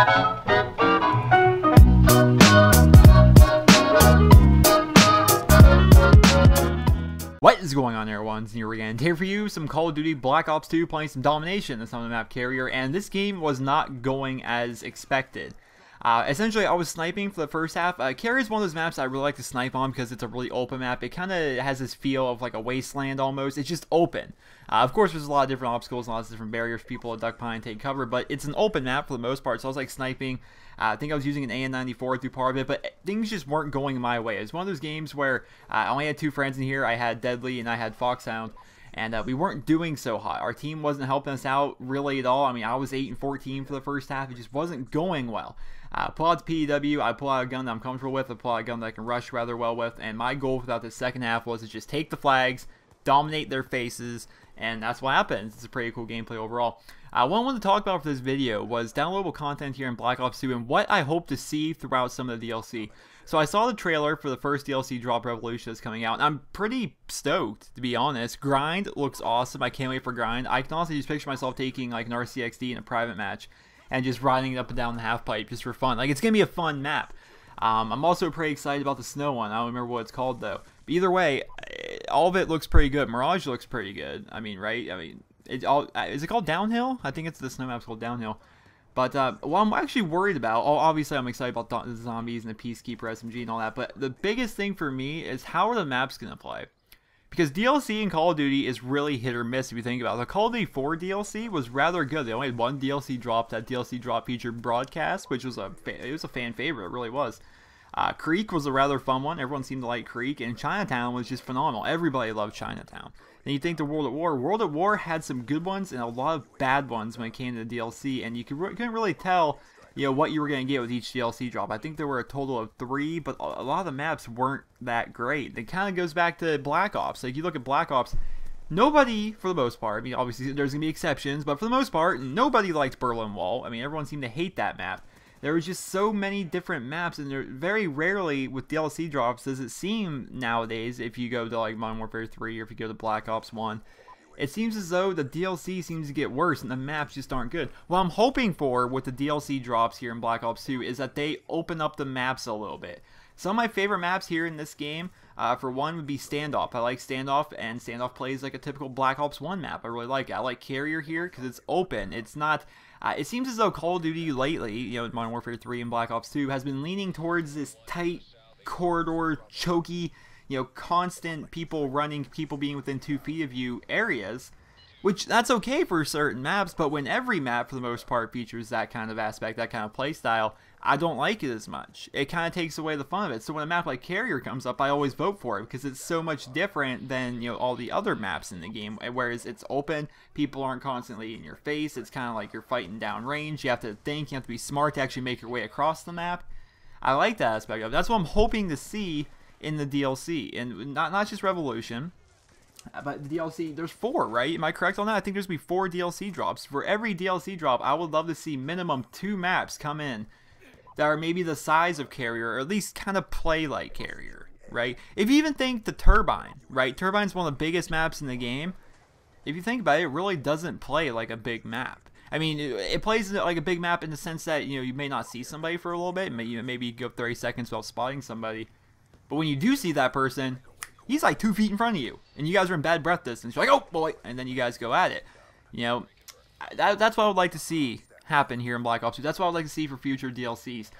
What is going on, everyone? Nero again. Here for you, some Call of Duty Black Ops 2 playing some Domination on the map Carrier, and this game was not going as expected. Essentially, I was sniping for the first half. Carrier is one of those maps I really like to snipe on because it's a really open map. It kind of has this feel of like a wasteland almost. It's just open. Of course, there's a lot of different obstacles and lots of different barriers for people to duck behind and take cover, but it's an open map for the most part, so I was like sniping. I think I was using an AN-94 through part of it, but things just weren't going my way. It was one of those games where I only had two friends in here. I had Deadly and I had Foxhound, and we weren't doing so hot. Our team wasn't helping us out really at all. I mean, I was 8 and 14 for the first half. It just wasn't going well. Pull out the PDW, I pull out a gun that I'm comfortable with, I pull out a gun that I can rush rather well with, and my goal throughout the second half was to just take the flags, dominate their faces, and that's what happened. It's a pretty cool gameplay overall. What I wanted to talk about for this video was downloadable content here in Black Ops 2 and what I hope to see throughout some of the DLC. So I saw the trailer for the first DLC drop, Revolution, that's coming out, and I'm pretty stoked, to be honest. Grind looks awesome. I can't wait for Grind. I can honestly just picture myself taking like an RCXD in a private match and just riding it up and down the half pipe just for fun. Like, it's gonna be a fun map. I'm also pretty excited about the snow one. I don't remember what it's called though. But either way, all of it looks pretty good. Mirage looks pretty good. I mean, right? I mean, is it called Downhill? I think it's the snow map's called Downhill. But what I'm actually worried about, obviously I'm excited about the zombies and the Peacekeeper SMG and all that, but the biggest thing for me is how are the maps gonna play? Because DLC in Call of Duty is really hit or miss if you think about it. The Call of Duty 4 DLC was rather good. They only had one DLC drop. That DLC drop featured Broadcast, which was a fan favorite. It really was. Creek was a rather fun one. Everyone seemed to like Creek, and Chinatown was just phenomenal. Everybody loved Chinatown. Then you think the World at War. World at War had some good ones and a lot of bad ones when it came to the DLC, and you couldn't really tell, you know, what you were going to get with each DLC drop. I think there were a total of 3, but a lot of the maps weren't that great. It kind of goes back to Black Ops. Like, you look at Black Ops, nobody, for the most part, I mean, obviously there's going to be exceptions, but for the most part, nobody liked Berlin Wall. I mean, everyone seemed to hate that map. There was just so many different maps, and there very rarely with DLC drops does it seem nowadays, if you go to like Modern Warfare 3 or if you go to Black Ops 1, it seems as though the DLC seems to get worse and the maps just aren't good. What I'm hoping for with the DLC drops here in Black Ops 2 is that they open up the maps a little bit. Some of my favorite maps here in this game, for one, would be Standoff. I like Standoff, and Standoff plays like a typical Black Ops 1 map. I really like it. I like Carrier here because it's open. It's not... it seems as though Call of Duty lately, you know, Modern Warfare 3 and Black Ops 2, has been leaning towards this tight corridor, choky, you know, constant people running, people being within 2 feet of you areas, which that's okay for certain maps, but when every map for the most part features that kind of aspect, that kind of play style, I don't like it as much. It kind of takes away the fun of it. So when a map like Carrier comes up, I always vote for it because it's so much different than, you know, all the other maps in the game. Whereas it's open, people aren't constantly in your face. It's kind of like you're fighting down range. You have to think, you have to be smart to actually make your way across the map. I like that aspect of it. That's what I'm hoping to see in the DLC, and not just Revolution, but the DLC, there's 4, right? Am I correct on that? I think there's going to be 4 DLC drops. For every DLC drop, I would love to see minimum 2 maps come in that are maybe the size of Carrier, or at least kind of play like Carrier, right? If you even think the Turbine, right? Turbine's one of the biggest maps in the game. If you think about it, it really doesn't play like a big map. I mean, it plays like a big map in the sense that, you know, you may not see somebody for a little bit. Maybe you go 30 seconds without spotting somebody. But when you do see that person, he's like 2 feet in front of you, and you guys are in bad breath distance. You're like, oh boy, and then you guys go at it. You know, that's what I would like to see happen here in Black Ops 2. That's what I would like to see for future DLCs.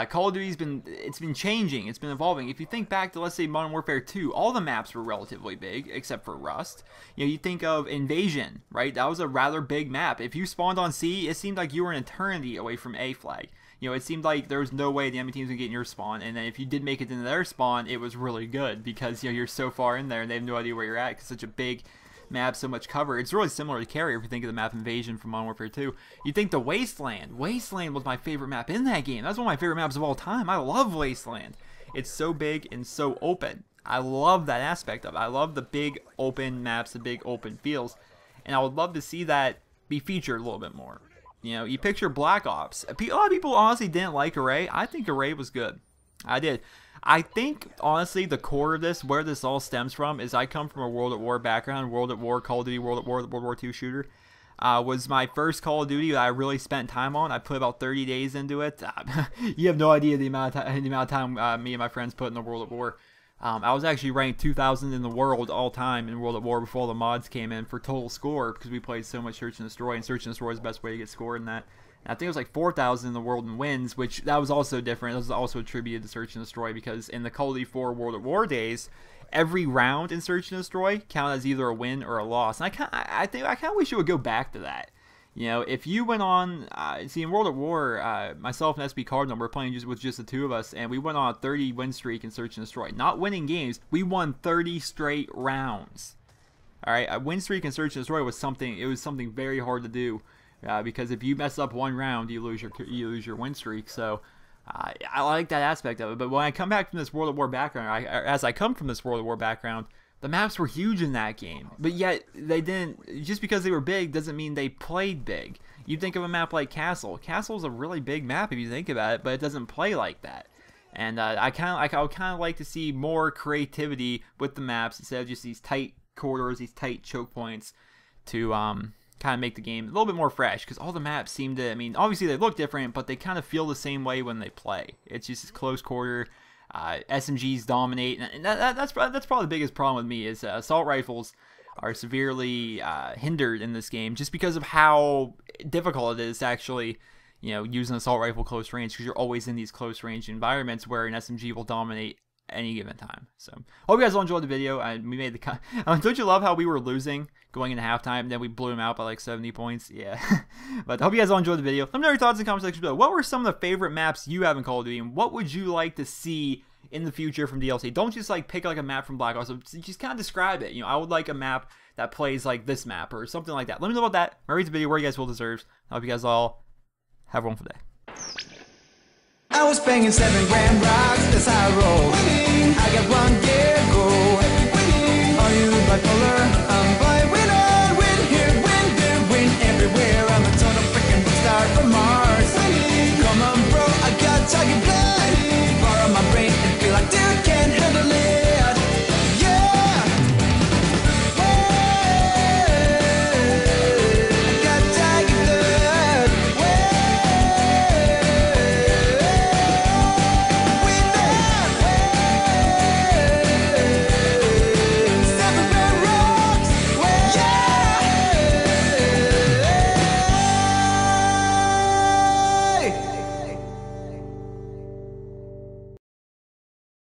Call of Duty's been changing, it's been evolving. If you think back to, let's say, Modern Warfare 2, all the maps were relatively big, except for Rust. You know, you think of Invasion, right? That was a rather big map. If you spawned on C, it seemed like you were an eternity away from A flag. You know, it seemed like there was no way the enemy teams would get in your spawn, and then if you did make it into their spawn, it was really good, because, you know, you're so far in there, and they have no idea where you're at, because such a big map, so much cover. It's really similar to Carrier if you think of the map Invasion from Modern Warfare 2. You think the Wasteland. Wasteland was my favorite map in that game. That's one of my favorite maps of all time. I love Wasteland. It's so big and so open. I love that aspect of it. I love the big open maps, the big open fields, and I would love to see that be featured a little bit more. You know, you picture Black Ops. A lot of people honestly didn't like Array. I think Array was good. I did. I think, honestly, the core of this, where this all stems from, is I come from a World at War background. World at War, Call of Duty, World at War, the World War II shooter. was my first Call of Duty that I really spent time on. I put about 30 days into it. You have no idea the amount of time me and my friends put in the World at War. I was actually ranked 2,000 in the world all time in World at War before the mods came in for total score, because we played so much Search and Destroy, and Search and Destroy is the best way to get scored in that. And I think it was like 4,000 in the world in wins, which that was also different. That was also attributed to Search and Destroy, because in the Call of Duty 4 World at War days, every round in Search and Destroy counted as either a win or a loss. And I kind of wish it would go back to that. You know, if you went on, see, in World at War, myself and SB Cardinal were playing with just the two of us, and we went on a 30 win streak in Search and Destroy. Not winning games, we won 30 straight rounds. All right, a win streak in Search and Destroy was something. It was something very hard to do, because if you mess up one round, you lose your win streak. So I like that aspect of it. But when I come back from this World at War background, as I come from this World at War background, the maps were huge in that game, but yet they didn't. Just because they were big doesn't mean they played big. You think of a map like Castle. Castle's a really big map if you think about it, but it doesn't play like that. And I would kind of like to see more creativity with the maps instead of just these tight corridors, these tight choke points, to kind of make the game a little bit more fresh. Because all the maps seem to, I mean, obviously they look different, but they kind of feel the same way when they play. It's just this close quarter. SMGs dominate, and that's probably the biggest problem with me is assault rifles are severely hindered in this game just because of how difficult it is to actually, you know, use an assault rifle close range, because you're always in these close range environments where an SMG will dominate any given time. So hope you guys all enjoyed the video. We made the don't you love how we were losing going into halftime, and then we blew them out by like 70 points? Yeah. But I hope you guys all enjoyed the video. Let me know your thoughts in the comment section below. What were some of the favorite maps you have in Call of Duty, and what would you like to see in the future from DLC? Don't just like pick like a map from Black Ops. Just kind of describe it. You know, I would like a map that plays like this map or something like that. Let me know about that. I rate the video where you guys will deserve. I hope you guys all have a wonderful day. I was banging 7 grand rocks, that's how I roll. Winning. I got 1 gear, go. Winning. Are you bipolar? I'm